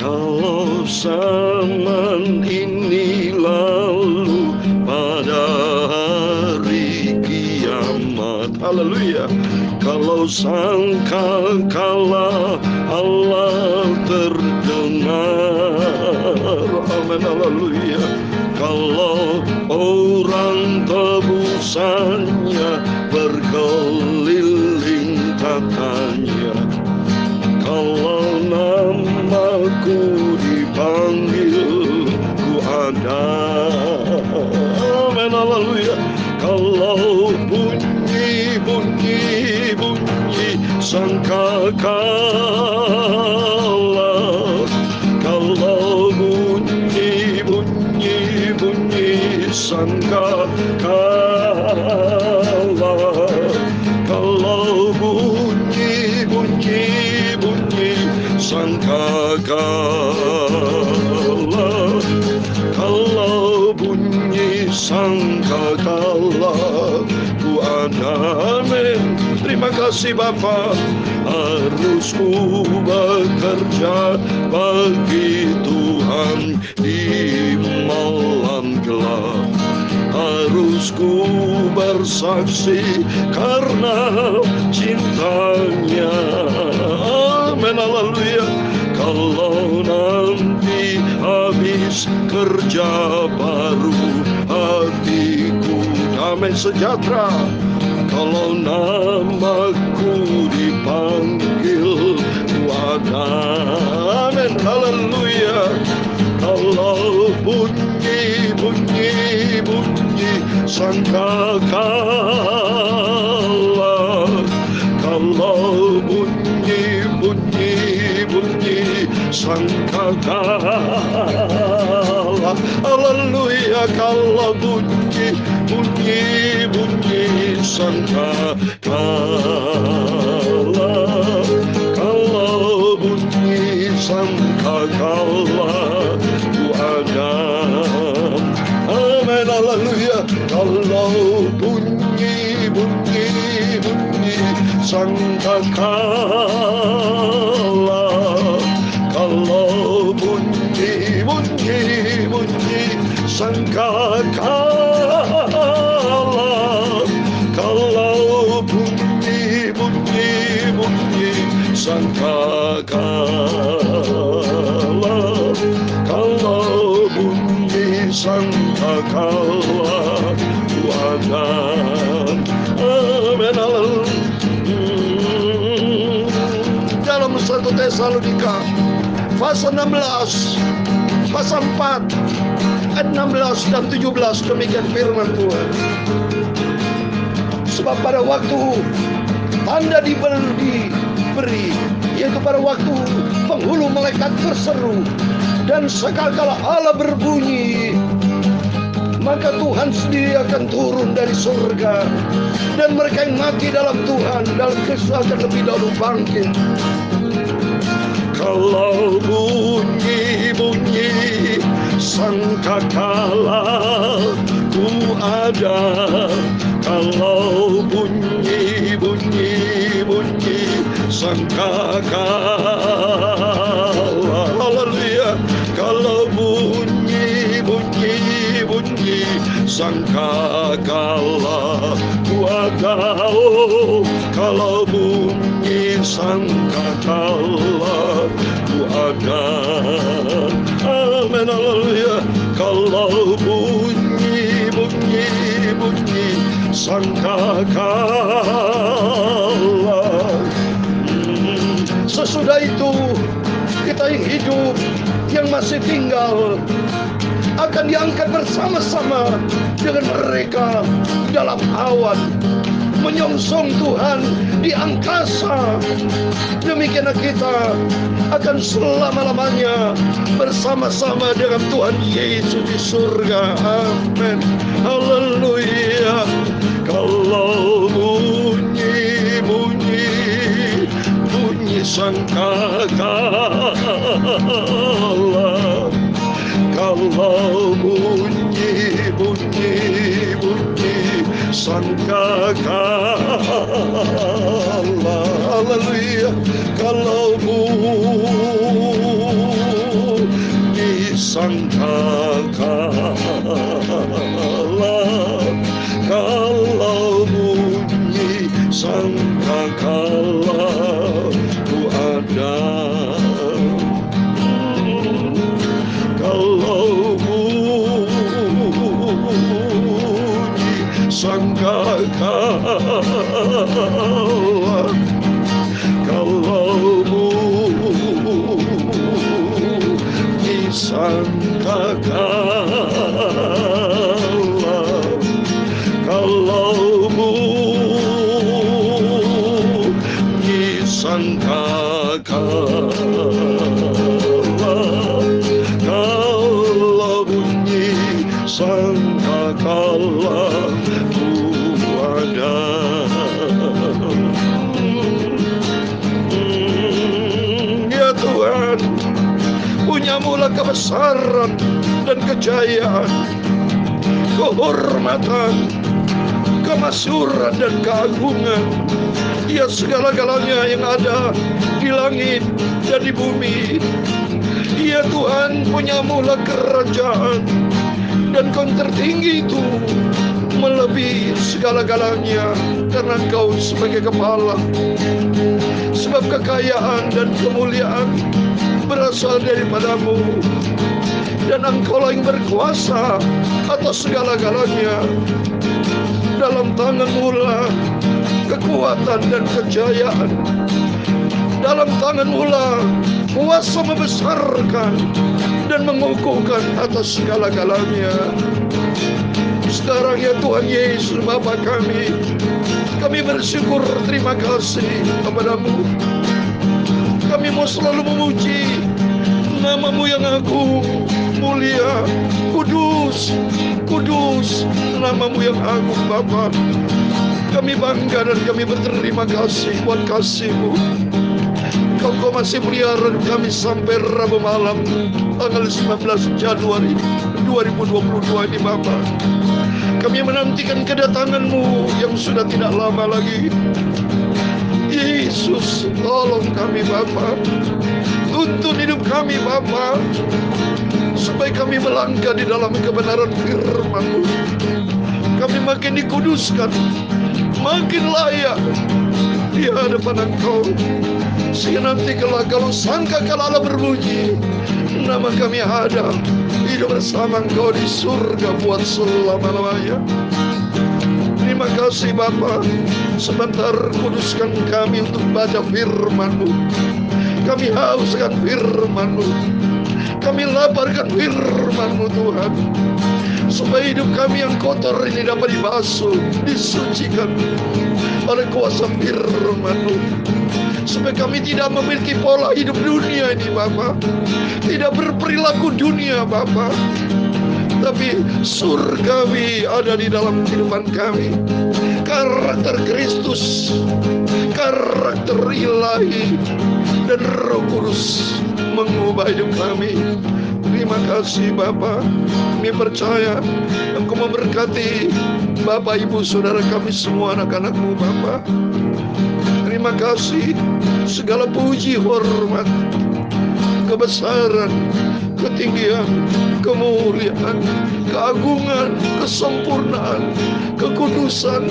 Kalau zaman ini lalu pada hari kiamat, haleluya. Kalau sangka kala Allah terdengar, amin, haleluya. Kalau orang tebusannya berkeliling katanya, kalau namaku dipanggil, ku ada, amin, haleluya. Kalau bunyi sangkakala, kalau bunyi sangkakala, kalau bunyi sangkakala, kalau bunyi sangkakala, ku ada, amin. Terima kasih Bapa. Harus ku bekerja bagi Tuhan di malam gelap. Harus ku bersaksi karena cintanya, amin, haleluya. Kalau nanti habis kerja baru hatiku damai sejahtera. Kalau namaku dipanggil, ku ada, amin, haleluya. Kalau bunyi sangkakala, kalau bunyi sangkakala, haleluya. Kalau bunyi sangkakala, kalau bunyi sangkakala, ku ada, amin, haleluya. Kalau bunyi sangkakala, kalau bunyi sangkakala, kalau bunyi sangkakala, kalau bunyi sangkakala, ku ada, amin, haleluya. Dalam 1 Tesalonika pasal 16, pasal 4 ayat 16 dan 17, demikian firman Tuhan. Sebab pada waktu tanda diberi, yaitu pada waktu penghulu malaikat berseru dan sekala Allah berbunyi, maka Tuhan sendiri akan turun dari surga, dan mereka yang mati dalam Tuhan dalam Kristus akan lebih dahulu bangkit. Kalau bunyi sangkakala, ku ada. Kalau bunyi sangkakala, haleluya. Kalau bunyi sangkakala, ku ada. Oh, kalau bunyi sangkakala, ku ada, amin, haleluya. Kalau bunyi sangkakala, sesudah itu kita yang hidup, yang masih tinggal, akan diangkat bersama-sama dengan mereka dalam awan, menyongsong Tuhan di angkasa. Demikianlah kita akan selama-lamanya bersama-sama dengan Tuhan Yesus di surga, amin, haleluya. Kalau bunyi sangkakala, kalau bunyi sangkakala, haleluya. Kalau bunyi kalau bunyi sangkakala ku ada, kalau bunyi sangkakala, kalau bunyi sangkakala, kalau bunyi sangkakala, kalau bunyi sangkakala ku ada. Ya Tuhan, punyamulah kebesaran dan kejayaan, kehormatan, kemasyhuran dan keagungan. Ya segala-galanya yang ada di langit dan di bumi. Ya Tuhan, punyamulah kerajaan, dan Kau tertinggi itu melebihi segala-galanya, karena Kau sebagai kepala. Sebab kekayaan dan kemuliaan berasal daripada-Mu, dan Engkau-lah yang berkuasa atas segala-galanya. Dalam tangan-Mu lah kekuatan dan kejayaan. Dalam tangan-Mu lah kuasa membesarkan dan mengukuhkan atas segala-galanya. Sekarang ya Tuhan Yesus Bapa kami bersyukur, terima kasih kepada-Mu. Kami mau selalu memuji nama-Mu yang agung, mulia, kudus, kudus, nama-Mu yang agung Bapa. Kami bangga dan kami berterima kasih buat kasih-Mu. Kau masih pelihara kami sampai Rabu malam tanggal 19 Januari 2022 ini Bapa. Kami menantikan kedatangan-Mu yang sudah tidak lama lagi. Yesus, tolong kami Bapa, tuntun hidup kami Bapa, supaya kami melangkah di dalam kebenaran firman-Mu. Kami makin dikuduskan, makin layak di hadapan Engkau, sehingga nanti kalau sangkakala Allah berbunyi, nama kami ada hidup bersama Engkau di surga buat selama-lamanya. Terima kasih Bapa. Sebentar kuduskan kami untuk baca firman-Mu. Kami hauskan firman-Mu, kami laparkan firman-Mu Tuhan, supaya hidup kami yang kotor ini dapat dibasuh, disucikan oleh kuasa firman-Mu, supaya kami tidak memiliki pola hidup dunia ini Bapa, tidak berperilaku dunia Bapa, tapi surgawi ada di dalam kehidupan kami. Karakter Kristus, karakter ilahi, dan Roh Kudus mengubah hidup kami. Terima kasih Bapa. Kami percaya Engkau memberkati Bapak Ibu Saudara kami semua, anak-anak-Mu Bapa. Terima kasih. Segala puji, hormat, kebesaran, ketinggian, kemuliaan, keagungan, kesempurnaan, kekudusan,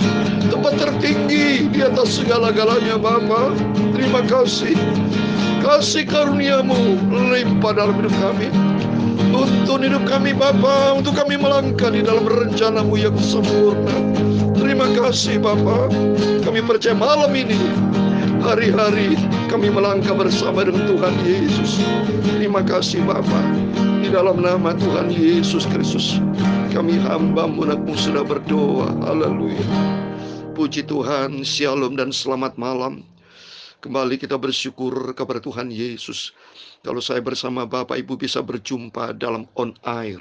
tempat tertinggi di atas segala-galanya Bapa. Terima kasih. Kasih karunia-Mu limpah dalam hidup kami. Tuntun hidup kami Bapa, untuk kami melangkah di dalam rencana-Mu yang sempurna. Terima kasih Bapa. Kami percaya malam ini, hari-hari kami melangkah bersama dengan Tuhan Yesus. Terima kasih Bapa. Di dalam nama Tuhan Yesus Kristus, kami hamba-Mu, anak-Mu sudah berdoa. Haleluya. Puji Tuhan, shalom dan selamat malam. Kembali kita bersyukur kepada Tuhan Yesus. Kalau saya bersama Bapak Ibu bisa berjumpa dalam on air,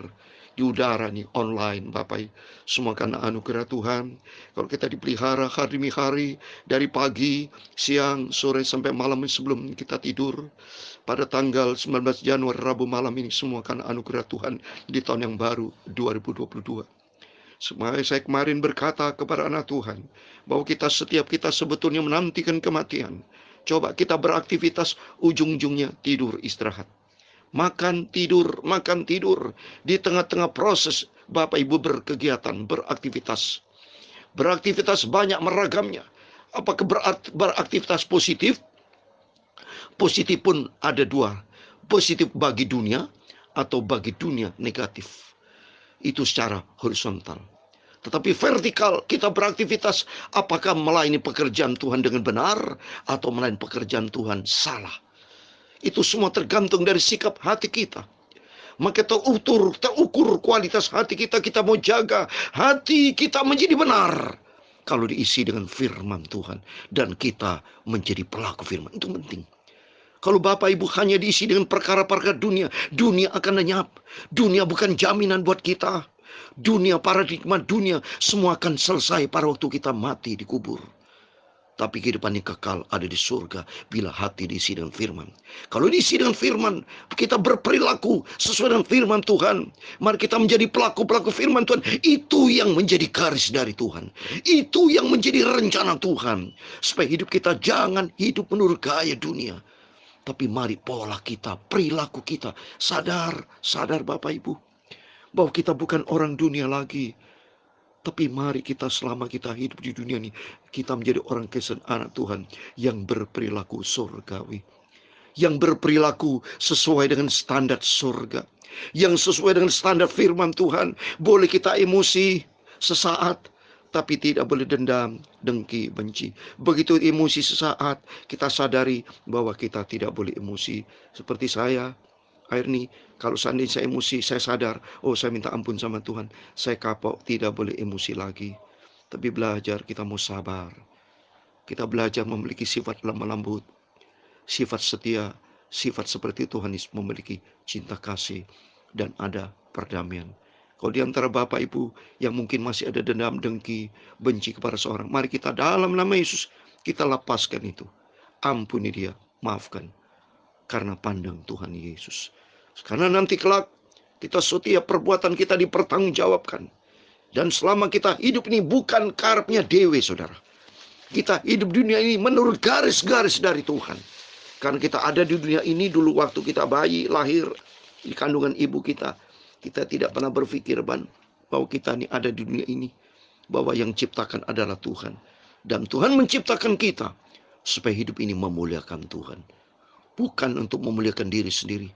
di udara nih, online Bapak Ibu. Semua karena anugerah Tuhan. Kalau kita dipelihara hari demi hari, dari pagi, siang, sore sampai malam sebelum kita tidur, pada tanggal 19 Januari Rabu malam ini, semua karena anugerah Tuhan di tahun yang baru 2022. Sebenarnya saya kemarin berkata kepada anak Tuhan, bahwa setiap kita sebetulnya menantikan kematian. Coba kita beraktivitas, ujung-ujungnya tidur istirahat. Makan tidur di tengah-tengah proses Bapak Ibu berkegiatan, beraktivitas. Beraktivitas banyak meragamnya. Apakah beraktivitas positif? Positif pun ada dua. Positif bagi dunia atau bagi dunia negatif. Itu secara horizontal. Tetapi vertikal, kita beraktivitas apakah melayani pekerjaan Tuhan dengan benar atau melayani pekerjaan Tuhan salah. Itu semua tergantung dari sikap hati kita. Maka terukur kualitas hati kita. Kita mau jaga hati kita menjadi benar kalau diisi dengan firman Tuhan dan kita menjadi pelaku firman. Itu penting. Kalau Bapak Ibu hanya diisi dengan perkara-perkara dunia, dunia akan lenyap. Dunia bukan jaminan buat kita. Dunia, paradigma dunia, semua akan selesai pada waktu kita mati dikubur. Tapi kehidupan yang kekal ada di surga bila hati diisi dengan firman. Kalau diisi dengan firman, kita berperilaku sesuai dengan firman Tuhan. Mari kita menjadi pelaku-pelaku firman Tuhan. Itu yang menjadi garis dari Tuhan. Itu yang menjadi rencana Tuhan. Supaya hidup kita jangan hidup menurut gaya dunia. Tapi mari pola kita, perilaku kita. Sadar Bapak Ibu. Bahwa kita bukan orang dunia lagi. Tapi mari kita selama kita hidup di dunia ini, kita menjadi orang Kristen anak Tuhan yang berperilaku surgawi. Yang berperilaku sesuai dengan standar surga. Yang sesuai dengan standar firman Tuhan. Boleh kita emosi sesaat, tapi tidak boleh dendam, dengki, benci. Begitu emosi sesaat, kita sadari bahwa kita tidak boleh emosi. Seperti saya, Airni, kalau seandainya saya emosi, saya sadar, oh saya minta ampun sama Tuhan. Saya kapok, tidak boleh emosi lagi. Tapi belajar, kita mau sabar. Kita belajar memiliki sifat lemah lembut. Sifat setia, sifat seperti Tuhan Yesus memiliki cinta kasih. Dan ada perdamaian. Kalau di antara Bapak Ibu yang mungkin masih ada dendam, dengki, benci kepada seorang, mari kita dalam nama Yesus, kita lepaskan itu. Ampuni dia, maafkan. Karena pandang Tuhan Yesus. Karena nanti kelak kita setiap perbuatan kita dipertanggungjawabkan. Dan selama kita hidup ini bukan karepnya dewe, saudara. Kita hidup di dunia ini menurut garis-garis dari Tuhan. Karena kita ada di dunia ini dulu waktu kita bayi, lahir di kandungan ibu kita. Kita tidak pernah berpikir bahwa kita ini ada di dunia ini. Bahwa yang ciptakan adalah Tuhan. Dan Tuhan menciptakan kita supaya hidup ini memuliakan Tuhan. Bukan untuk memuliakan diri sendiri.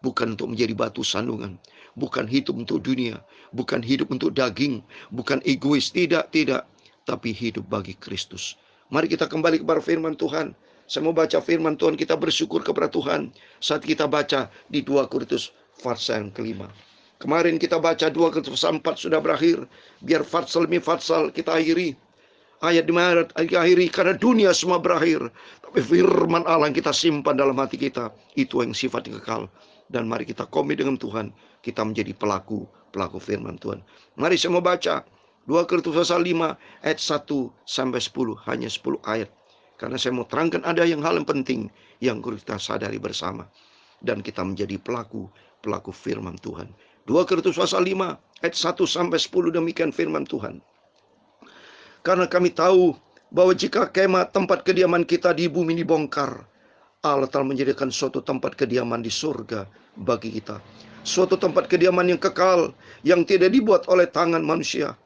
Bukan untuk menjadi batu sandungan. Bukan hidup untuk dunia. Bukan hidup untuk daging. Bukan egois. Tidak. Tapi hidup bagi Kristus. Mari kita kembali kepada firman Tuhan. Saya mau baca firman Tuhan. Kita bersyukur kepada Tuhan. Saat kita baca di 2 Korintus pasal yang kelima. Kemarin kita baca 2 Korintus pasal 4 sudah berakhir. Biar fatsal demi fatsal kita akhiri. Ayat di mana akhiri, karena dunia semua berakhir. Tapi firman Allah yang kita simpan dalam hati kita, itu yang sifatnya kekal. Dan mari kita komit dengan Tuhan. Kita menjadi pelaku firman Tuhan. Mari saya mau baca 2 Korintus pasal 5 ayat 1 sampai 10. Hanya 10 ayat. Karena saya mau terangkan ada hal yang penting yang kita sadari bersama. Dan kita menjadi pelaku firman Tuhan. 2 Korintus pasal 5 ayat 1 sampai 10 demikian firman Tuhan. Karena kami tahu bahwa jika kemah tempat kediaman kita di bumi dibongkar, Allah telah menyediakan suatu tempat kediaman di surga bagi kita. Suatu tempat kediaman yang kekal, yang tidak dibuat oleh tangan manusia.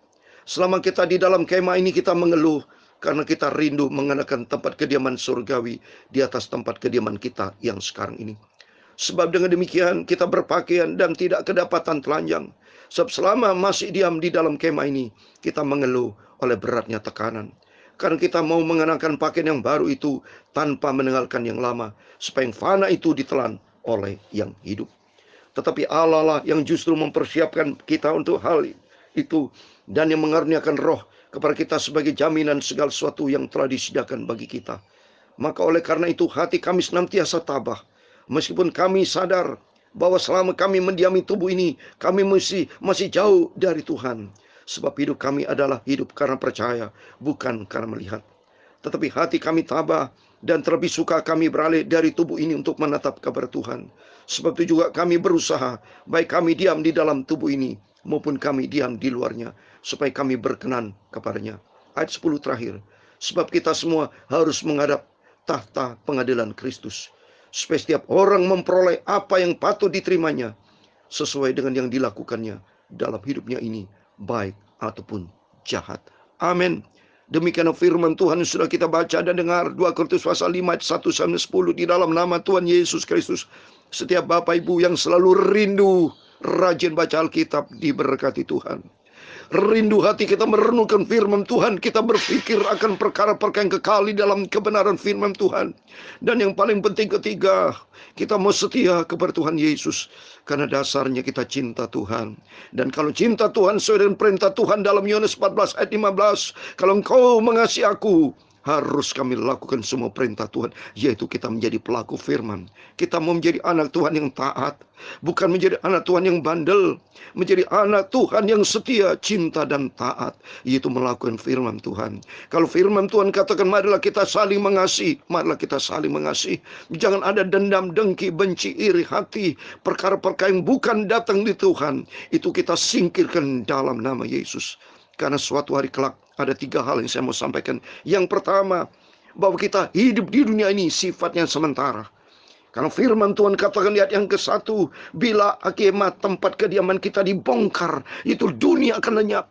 Selama kita di dalam kemah ini kita mengeluh, karena kita rindu mengenakan tempat kediaman surgawi di atas tempat kediaman kita yang sekarang ini. Sebab dengan demikian kita berpakaian dan tidak kedapatan telanjang. Sebab selama masih diam di dalam kemah ini, kita mengeluh oleh beratnya tekanan. Karena kita mau mengenakan pakaian yang baru itu tanpa meninggalkan yang lama, supaya yang fana itu ditelan oleh yang hidup. Tetapi Allah lah yang justru mempersiapkan kita untuk hal itu, dan yang mengaruniakan roh kepada kita sebagai jaminan segala sesuatu yang telah disediakan bagi kita. Maka oleh karena itu hati kami senantiasa tabah, meskipun kami sadar bahwa selama kami mendiami tubuh ini, kami masih jauh dari Tuhan. Sebab hidup kami adalah hidup karena percaya, bukan karena melihat. Tetapi hati kami tabah, dan terlebih suka kami beralih dari tubuh ini untuk menatap kepada Tuhan. Sebab itu juga kami berusaha, baik kami diam di dalam tubuh ini, maupun kami diam di luarnya, supaya kami berkenan kepadanya. Ayat 10 terakhir. Sebab kita semua harus menghadap tahta pengadilan Kristus, supaya setiap orang memperoleh apa yang patut diterimanya sesuai dengan yang dilakukannya dalam hidupnya ini, baik ataupun jahat. Amin. Demikian firman Tuhan yang sudah kita baca dan dengar, 2 Korintus pasal 5 ayat 1 sampai 10. Di dalam nama Tuhan Yesus Kristus, setiap Bapak Ibu yang selalu rindu rajin baca Alkitab, diberkati Tuhan. Rindu hati kita merenungkan firman Tuhan, kita berpikir akan perkara-perkara yang kekal di dalam kebenaran firman Tuhan. Dan yang paling penting ketiga, kita mau setia kepada Tuhan Yesus, karena dasarnya kita cinta Tuhan. Dan kalau cinta Tuhan sesuai dengan perintah Tuhan dalam Yohanes 14 ayat 15, kalau engkau mengasihi aku, harus kami lakukan semua perintah Tuhan, yaitu kita menjadi pelaku firman. Kita mau menjadi anak Tuhan yang taat, bukan menjadi anak Tuhan yang bandel, menjadi anak Tuhan yang setia, cinta dan taat, yaitu melakukan firman Tuhan. Kalau firman Tuhan katakan marilah kita saling mengasihi, marilah kita saling mengasihi. Jangan ada dendam, dengki, benci, iri hati, perkara-perkara yang bukan datang di Tuhan, itu kita singkirkan dalam nama Yesus. Karena suatu hari kelak ada 3 hal yang saya mau sampaikan. Yang pertama, bahwa kita hidup di dunia ini sifatnya sementara. Karena firman Tuhan katakan di ayat yang ke-1, bila kemah tempat kediaman kita dibongkar, itu dunia akan lenyap.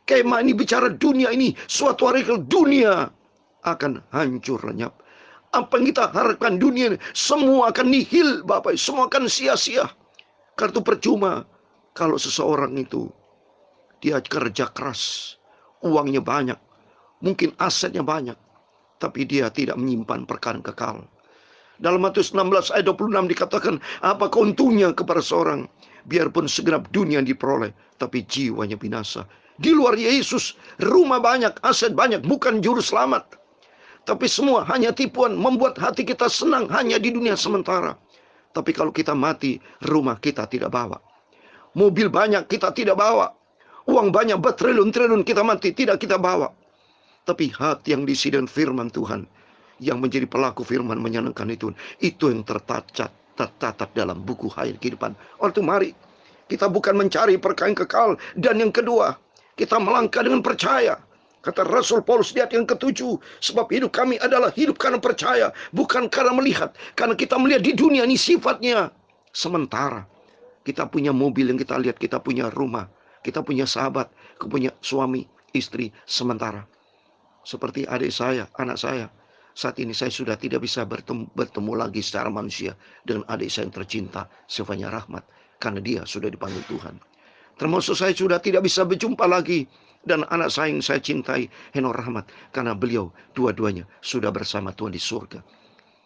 Kemah ini bicara dunia ini, suatu hari ke dunia akan hancur lenyap. Apa yang kita harapkan dunia ini, semua akan nihil Bapak, semua akan sia-sia. Karena itu percuma kalau seseorang itu dia kerja keras, uangnya banyak, mungkin asetnya banyak, tapi dia tidak menyimpan perkara kekal. Dalam Matius 16 ayat 26 dikatakan, apa keuntungnya kepada seorang, biarpun segenap dunia diperoleh, tapi jiwanya binasa. Di luar Yesus, rumah banyak, aset banyak, bukan juru selamat. Tapi semua hanya tipuan, membuat hati kita senang hanya di dunia sementara. Tapi kalau kita mati, rumah kita tidak bawa. Mobil banyak kita tidak bawa. Uang banyak bertriliun-triliun kita mati, tidak kita bawa. Tapi hati yang diisi dengan firman Tuhan, yang menjadi pelaku firman menyenangkan itu yang tercatat dalam buku hayat kehidupan. Oleh itu mari, kita bukan mencari perkara yang kekal. Dan yang kedua, kita melangkah dengan percaya. Kata Rasul Paulus di ayat yang ke-7, sebab hidup kami adalah hidup karena percaya, bukan karena melihat. Karena kita melihat di dunia ini sifatnya sementara. Kita punya mobil yang kita lihat, kita punya rumah, kita punya sahabat, kita punya suami, istri sementara. Seperti adik saya, anak saya. Saat ini saya sudah tidak bisa bertemu lagi secara manusia dengan adik saya yang tercinta, Sylvania Rahmat. Karena dia sudah dipanggil Tuhan. Termasuk saya sudah tidak bisa berjumpa lagi dan anak saya yang saya cintai, Heno Rahmat. Karena beliau dua-duanya sudah bersama Tuhan di surga.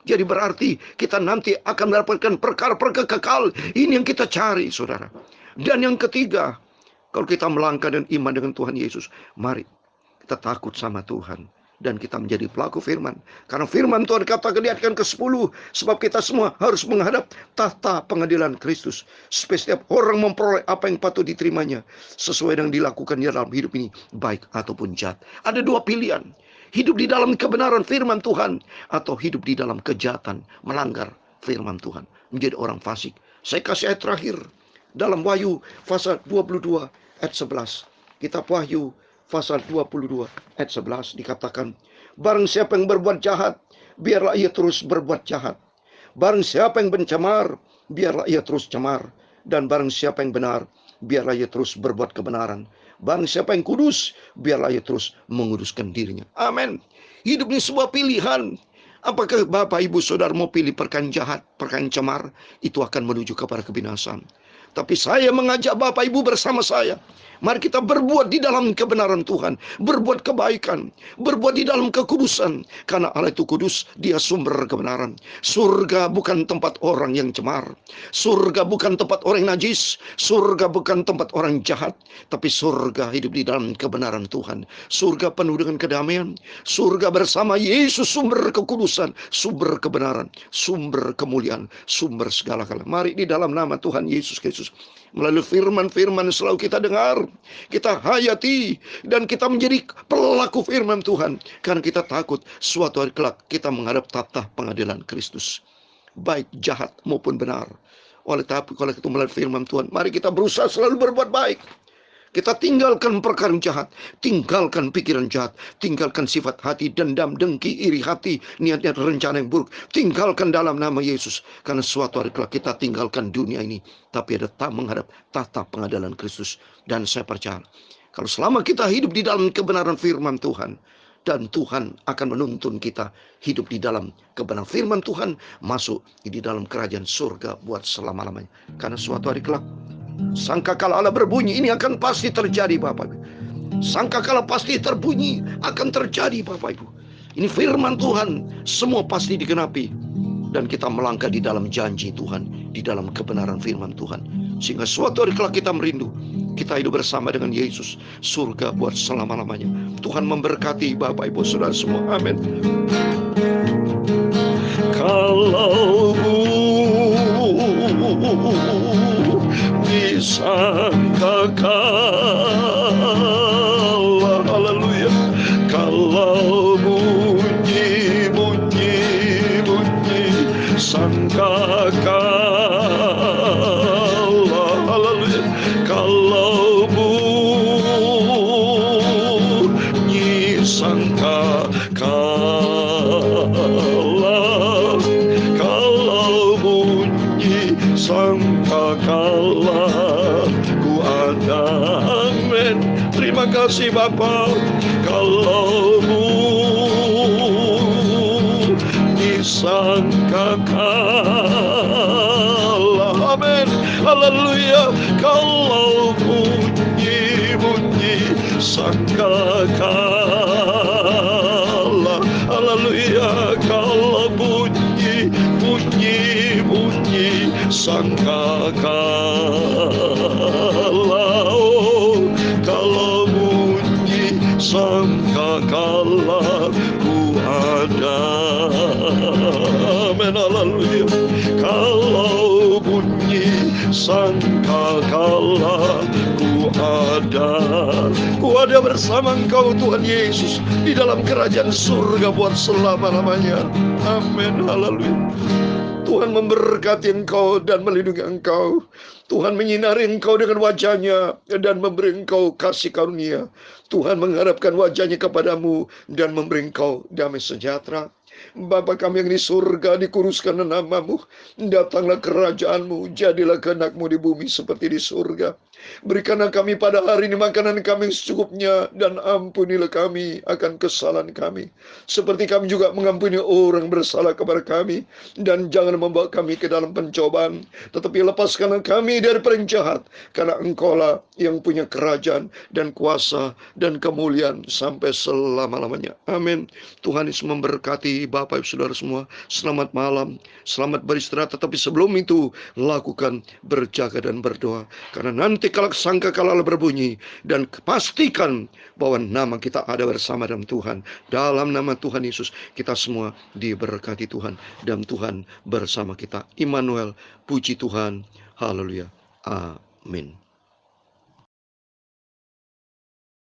Jadi berarti kita nanti akan mendapatkan perkara-perkara kekal. Ini yang kita cari, saudara. Dan yang ketiga, kalau kita melangkah dan iman dengan Tuhan Yesus, mari kita takut sama Tuhan. Dan kita menjadi pelaku firman. Karena firman Tuhan katakan di ayat ke-10, sebab kita semua harus menghadap tahta pengadilan Kristus. Supaya setiap orang memperoleh apa yang patut diterimanya, sesuai dengan dilakukannya dalam hidup ini, baik ataupun jahat. Ada 2 pilihan. Hidup di dalam kebenaran firman Tuhan, atau hidup di dalam kejahatan, melanggar firman Tuhan, menjadi orang fasik. Saya kasih ayat terakhir dalam Wahyu pasal 22 ayat 11. Kitab Wahyu pasal 22 ayat 11 dikatakan, barang siapa yang berbuat jahat, biarlah ia terus berbuat jahat. Barang siapa yang mencemar, biarlah ia terus cemar. Dan barang siapa yang benar, biarlah ia terus berbuat kebenaran. Barang siapa yang kudus, biarlah ia terus menguduskan dirinya. Amin. Hidup ini sebuah pilihan. Apakah Bapak Ibu Saudara mau pilih perkara jahat, perkara cemar, itu akan menuju kepada kebinasan. Tapi saya mengajak Bapak Ibu bersama saya, mari kita berbuat di dalam kebenaran Tuhan, berbuat kebaikan, berbuat di dalam kekudusan. Karena Allah itu kudus, dia sumber kebenaran. Surga bukan tempat orang yang cemar. Surga bukan tempat orang yang najis. Surga bukan tempat orang jahat. Tapi surga hidup di dalam kebenaran Tuhan. Surga penuh dengan kedamaian. Surga bersama Yesus, sumber kekudusan, sumber kebenaran, sumber kemuliaan, sumber segala-galanya. Mari di dalam nama Tuhan Yesus Kristus, melalui firman-firman selalu kita dengar, kita hayati, dan kita menjadi pelaku firman Tuhan. Karena kita takut suatu hari kelak kita menghadap tahta pengadilan Kristus, baik jahat maupun benar. Oleh tapi kalau kita melalui firman Tuhan, mari kita berusaha selalu berbuat baik. Kita tinggalkan perkara jahat, tinggalkan pikiran jahat, tinggalkan sifat hati, dendam, dengki, iri hati, niat-niat rencana yang buruk. Tinggalkan dalam nama Yesus. Karena suatu hari kelak kita tinggalkan dunia ini, tapi ada menghadap tahta pengadilan Kristus. Dan saya percaya, kalau selama kita hidup di dalam kebenaran firman Tuhan, dan Tuhan akan menuntun kita hidup di dalam kebenaran firman Tuhan, masuk di dalam kerajaan surga buat selama-lamanya. Karena suatu hari kelak, sangkakala Allah berbunyi, ini akan pasti terjadi Bapak Ibu. Sangkakala pasti terbunyi, akan terjadi Bapak Ibu. Ini firman Tuhan, semua pasti digenapi. Dan kita melangkah di dalam janji Tuhan, di dalam kebenaran firman Tuhan. Sehingga suatu hari kelak kita merindu, kita hidup bersama dengan Yesus, surga buat selama-lamanya. Tuhan memberkati Bapak Ibu Saudara semua. Amin. Kalau disangkakala, haleluya, kalau bunyi sangkakala, haleluya, kalau bunyi sangkakala, kalau bunyi sangkakala, ku ada. Amin. Terima kasih Bapa. Kalau bunyi sangkakala, amin, haleluya, kalau bunyi sangkakala, haleluya, kalau bunyi sangkakala, oh, kalau bunyi sangkakala, ku ada. Amin, haleluya. Kalau bunyi sangkakala, ku ada bersama Engkau Tuhan Yesus di dalam kerajaan surga buat selama-lamanya. Amin, haleluya. Tuhan memberkati engkau dan melindungi engkau. Tuhan menyinari engkau dengan wajahnya dan memberi engkau kasih karunia. Tuhan mengharapkan wajahnya kepadamu dan memberi engkau damai sejahtera. Bapa kami yang di surga, dikuduskan namamu. Datanglah kerajaanmu, jadilah kehendak-mu di bumi seperti di surga. Berikanlah kami pada hari ini makanan kami secukupnya, dan ampunilah kami akan kesalahan kami, seperti kami juga mengampuni orang bersalah kepada kami. Dan jangan membawa kami ke dalam pencobaan, tetapi lepaskanlah kami dari penjahat, karena Engkaulah yang punya kerajaan dan kuasa dan kemuliaan sampai selama-lamanya. Amin. Tuhan Yesus memberkati Bapak Ibu Saudara semua. Selamat malam, selamat beristirahat. Tetapi sebelum itu, lakukan berjaga dan berdoa, karena nanti kalau sangkakala berbunyi, dan pastikan bahwa nama kita ada bersama dengan Tuhan. Dalam nama Tuhan Yesus, kita semua diberkati Tuhan, dan Tuhan bersama kita. Immanuel, puji Tuhan. Haleluya. Amin.